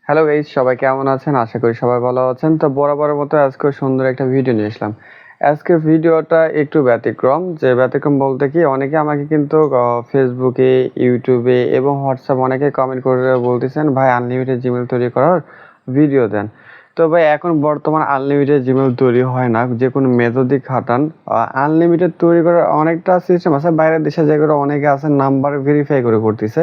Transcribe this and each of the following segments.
Hello guys, সবাই কেমন আছেন? আশা করি সবাই ভালো আছেন। তো বরাবরের মতো আজকেও সুন্দর একটা ভিডিও নিয়ে আসলাম। আজকের ভিডিওটা একটু ব্যতিক্রম। যে ব্যতিক্রম বলতে কি, অনেকে আমাকে কিন্তু ফেসবুকে, ইউটিউবে এবং হোয়াটসঅ্যাপ অনেকে কমেন্ট করে বলতেছেন, ভাই আনলিমিটেড জিমেইল তৈরি করার ভিডিও দেন। তো ভাই এখন বর্তমান আনলিমিটেড জিমেইল তৈরি হয় না। যেকোনো মেথডই খাটান। আনলিমিটেড তৈরি করার অনেকটা সিস্টেম আছে। বাইরের দেশে যেগুলো অনেকে আছে নাম্বার ভেরিফাই করে করতেছে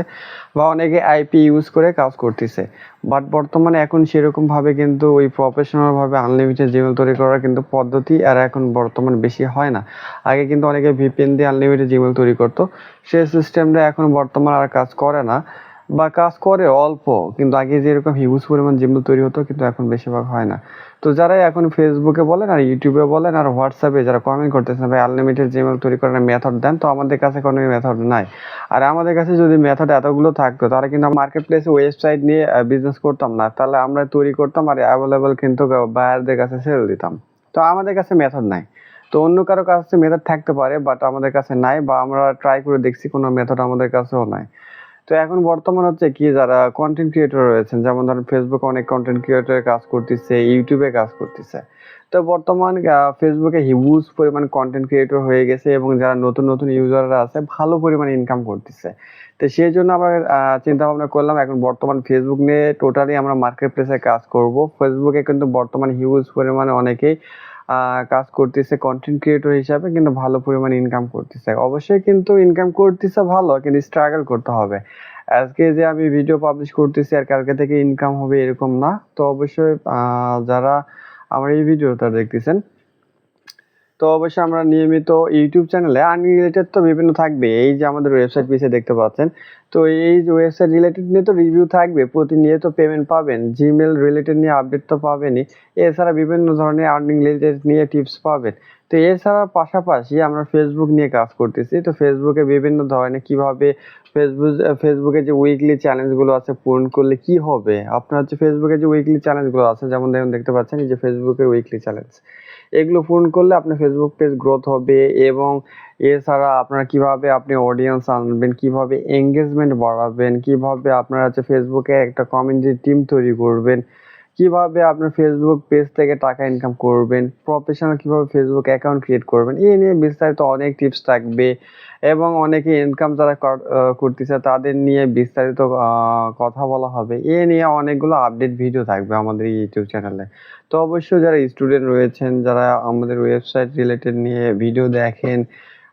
বা অনেকে আইপি ইউজ করে কাজ করতেছে। বাট বর্তমানে এখন সেরকমভাবে কিন্তু ওই প্রফেশনালভাবে আনলিমিটেড জিমেইল তৈরি করার কিন্তু পদ্ধতি আর এখন বর্তমান বেশি হয় না। আগে কিন্তু অনেকে ভিপিএন দিয়ে আনলিমিটেড জিমেইল তৈরি করতো। সেই সিস্টেমটা এখন বর্তমানে আর কাজ করে না, বা কাজ করে অল্প, কিন্তু আগে যেরকম হিউজ পরিমাণ জিমেইল তৈরি হতো কিন্তু এখন বেশিরভাগ হয় না। তো যারাই এখন ফেসবুকে বলেন আর ইউটিউবে বলেন আর হোয়াটসঅ্যাপে যারা কমেন্ট করতেছেন, ভাই আনলিমিটেড জিমেইল তৈরি করার মেথড দেন, তো আমাদের কাছে কোনো মেথড নাই। আর আমাদের কাছে যদি মেথড এতগুলো থাকতো তাহলে কিন্তু মার্কেট প্লেসে ওয়েবসাইট নিয়ে বিজনেস করতাম না। তাহলে আমরা তৈরি করতাম আর অ্যাভেলেবল কিন্তু বায়ারদের কাছে সেল দিতাম। তো আমাদের কাছে মেথড নাই। তো অন্য কারো কাছে মেথড থাকতে পারে, বাট আমাদের কাছে নাই, বা আমরা ট্রাই করে দেখছি, কোনো মেথড আমাদের কাছেও নাই। তো এখন বর্তমান হচ্ছে কি, যারা কন্টেন্ট ক্রিয়েটর রয়েছেন, যেমন ধরেন ফেসবুকে অনেক কন্টেন্ট ক্রিয়েটর কাজ করতেছে, ইউটিউবে কাজ করতেছে। তো বর্তমান ফেসবুকে হিউজ পরিমাণ কন্টেন্ট ক্রিয়েটর হয়ে গেছে এবং যারা নতুন নতুন ইউজাররা আছে ভালো পরিমাণে ইনকাম করতেছে। তো সেই জন্য আমরা চিন্তা ভাবনা করলাম এখন বর্তমান ফেসবুক নিয়ে টোটালি আমরা মার্কেট প্লেসে কাজ করব। ফেসবুকে কিন্তু বর্তমান হিউজ পরিমাণে অনেকেই কাজ করতেছে কন্টেন্ট ক্রিয়েটর হিসাবে, কিন্তু ভালো পরিমাণে ইনকাম করতেছে। অবশ্যই কিন্তু ইনকাম করতেছে ভালো, কিন্তু স্ট্রাগল করতে হবে। আজকে যে আমি ভিডিও পাবলিশ করতেছি আর কালকে থেকে ইনকাম হবে এরকম না। তো অবশ্যই যারা আমার এই ভিডিওটা দেখতেছেন, তো অবশ্যই আমরা নিয়মিত ইউটিউব চ্যানেলে আর্নিং রিলেটেড তো বিভিন্ন থাকবে। এই যে আমাদের ওয়েবসাইট পিছিয়ে দেখতে পাচ্ছেন, তো এই যে ওয়েবসাইট রিলেটেড নিয়ে তো রিভিউ থাকবে, প্রতিনিয়ত পেমেন্ট পাবেন, জিমেল রিলেটেড নিয়ে আপডেট তো পাবেনই। এছাড়া বিভিন্ন ধরনের আর্নিং রিলেটেড নিয়ে টিপস পাবেন। তো এছাড়া পাশাপাশি আমরা ফেসবুক নিয়ে কাজ করতেছি। তো ফেসবুকে বিভিন্ন ধরনের কিভাবে ফেসবুকে যে উইকলি চ্যালেঞ্জগুলো আছে পূরণ করলে কি হবে, আপনার হচ্ছে ফেসবুকে যে উইকলি চ্যালেঞ্জগুলো আছে, যেমন দেখতে পাচ্ছেন এই যে ফেসবুকের উইকলি চ্যালেঞ্জ, এগুলো পূরণ করলে আপনার ফেসবুক পেজ গ্রোথ হবে। এবং এছাড়া আপনারা কিভাবে আপনি অডিয়েন্স আনবেন, কিভাবে এঙ্গেজমেন্ট বাড়াবেন, কিভাবে আপনারা হচ্ছে ফেসবুকে একটা কমিউনিটি টিম তৈরি করবেন, কিভাবে আপনার ফেসবুক পেজ থেকে টাকা ইনকাম করবেন, প্রফেশনাল কিভাবে ফেসবুক অ্যাকাউন্ট ক্রিয়েট করবেন, এই নিয়ে বিস্তারিত অনেক টিপস থাকবে। এবং অনেকে ইনকাম যারা করতেছে তাদের নিয়ে বিস্তারিত কথা বলা হবে। এ নিয়ে অনেকগুলো আপডেট ভিডিও থাকবে আমাদের ইউটিউব চ্যানেলে। তো অবশ্যই যারা স্টুডেন্ট রয়েছেন, যারা আমাদের ওয়েবসাইট রিলেটেড নিয়ে ভিডিও দেখেন,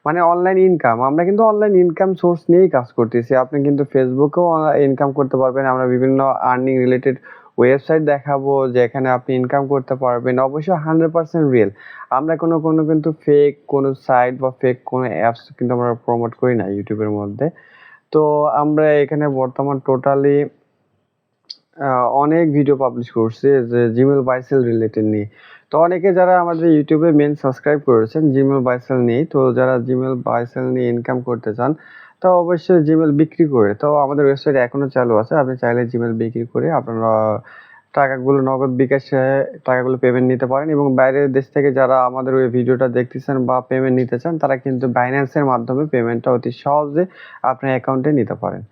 মানে অনলাইন ইনকাম, আমরা কিন্তু অনলাইন ইনকাম সোর্স নিয়েই কাজ করতেছি। আপনি কিন্তু ফেসবুকেও ইনকাম করতে পারবেন। আমরা বিভিন্ন আর্নিং রিলেটেড ওয়েবসাইট দেখাবো যেখানে আপনি ইনকাম করতে পারবেন। অবশ্যই 100% রিয়েল। আমরা কোনো কিন্তু ফেক কোনো সাইট বা ফেক কোনো অ্যাপস কিন্তু আমরা প্রমোট করি না ইউটিউবের মধ্যে। তো আমরা এখানে বর্তমান টোটালি অনেক ভিডিও পাবলিশ করছি যে জিমেল বাই সেল রিলেটেড নিয়ে। তো অনেকে যারা আমাদের ইউটিউবে মেন সাবস্ক্রাইব করেছেন জিমেল বাই সেল নিয়ে, তো যারা জিমেল বাই সেল নিয়ে ইনকাম করতে চান, তো অবশ্যই জিমেল বিক্রি করে, তো আমাদের ওয়েবসাইট এখনো চালু আছে। আপনি চাইলে জিমেল বিক্রি করে আপনারা টাকাগুলো নগদ বিকাশে টাকাগুলো পেমেন্ট নিতে পারেন। এবং বাইরের দেশ থেকে যারা আমাদের ওই ভিডিওটা দেখতেছেন বা পেমেন্ট নিতে চান, তারা কিন্তু বাইন্যান্সের মাধ্যমে পেমেন্টটা অতি সহজে আপনার অ্যাকাউন্টে নিতে পারেন।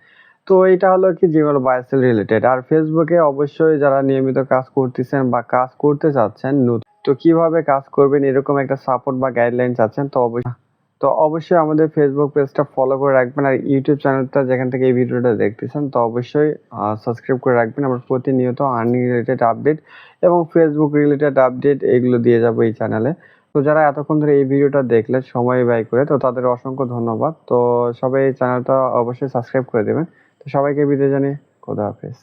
তো এটা হলো কি জিমেল বাই সেল রিলেটেড। আর ফেসবুকে অবশ্যই যারা নিয়মিত কাজ করতেছেন বা কাজ করতে চাচ্ছেন, তো কিভাবে কাজ করবেন এরকম একটা সাপোর্ট বা গাইডলাইন চাচ্ছেন, তো অবশ্যই আমাদের ফেসবুক পেজটা ফলো করে রাখবেন। আর ইউটিউব চ্যানেলটা যেখান থেকে এই ভিডিওটা দেখতেছেন, তো অবশ্যই সাবস্ক্রাইব করে রাখবেন। আমরা প্রতিনিয়ত আর্নিং রিলেটেড আপডেট এবং ফেসবুক রিলেটেড আপডেট এগুলো দিয়ে যাবো এই চ্যানেলে। তো যারা এতক্ষণ ধরে এই ভিডিওটা দেখলেন সময় ব্যয় করে, তো তাদের অসংখ্য ধন্যবাদ। তো সবাই এই চ্যানেলটা অবশ্যই সাবস্ক্রাইব করে দেবেন। তো সবাইকে বিদায় জানিয়ে খোদা হাফেজ।